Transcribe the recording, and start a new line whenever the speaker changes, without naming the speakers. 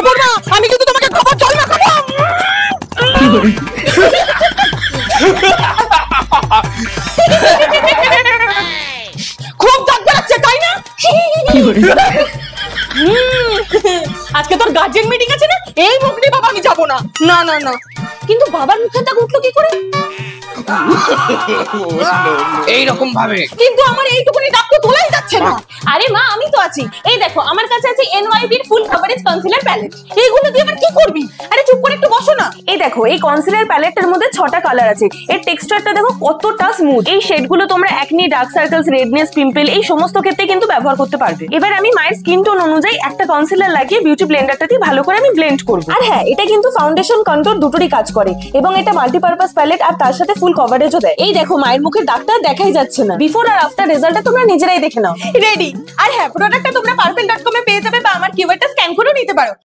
করবা, আমি কিন্তু তোমাকে গোবর জল মাখাবো। খুব দাঁত বেরোচ্ছে তাই না? আজকে তোর গার্জেন মিটিং আছে না, এই মুখ নিয়ে বাবা আমি যাবো না। না না না, কিন্তু বাবার মুখে দাগ উঠলো কি করে?
এইরকম ভাবে।
কিন্তু আমার এইটুকুনি দাগ তো তোলাই যাচ্ছে না। আরে মা, আমি তো আছি, এই দেখো আমার কাছে আছে NYB এর ফুল কভারেজ কনসিলার প্যালেট। এইগুলো দিয়ে আবার কি করবি? আরে চুপ করে একটু বসো না।
এই দেখো, এই কনসিলার প্যালেটটার মধ্যে 6টা কালার আছে। এর টেক্সচারটা দেখো কতটা স্মুথ। এই শেডগুলো তোমরা acne, dark circles, redness, pimple এই সমস্ত ক্ষেত্রে কিন্তু ব্যবহার করতে পারবে। এবার আমি মায়ের স্কিন টোন অনুযায়ী একটা কনসিলার লাগিয়ে বিউটি ব্লেন্ডারটা দিয়ে ভালো করে আমি ব্লেন্ড করব। আর হ্যাঁ, এটা কিন্তু ফাউন্ডেশন, কন্ট্যুর দুটোরই কাজ করে এবং এটা মাল্টিপারপাস প্যালেট আর তার সাথে ফুল কভারেজও দেয়। এই দেখো, মায়ের মুখের দাগটা দেখাই যাচ্ছে না। বিফোর আর আফটার রেজাল্টটা তোমরা নিজেরাই দেখে নাও।
রেডি। আর হ্যাঁ, প্রোডাক্টটা তোমরা পার্পল.com এ পেয়ে যাবে বা আমার কিউআরটা স্ক্যান করেও নিতে পারো।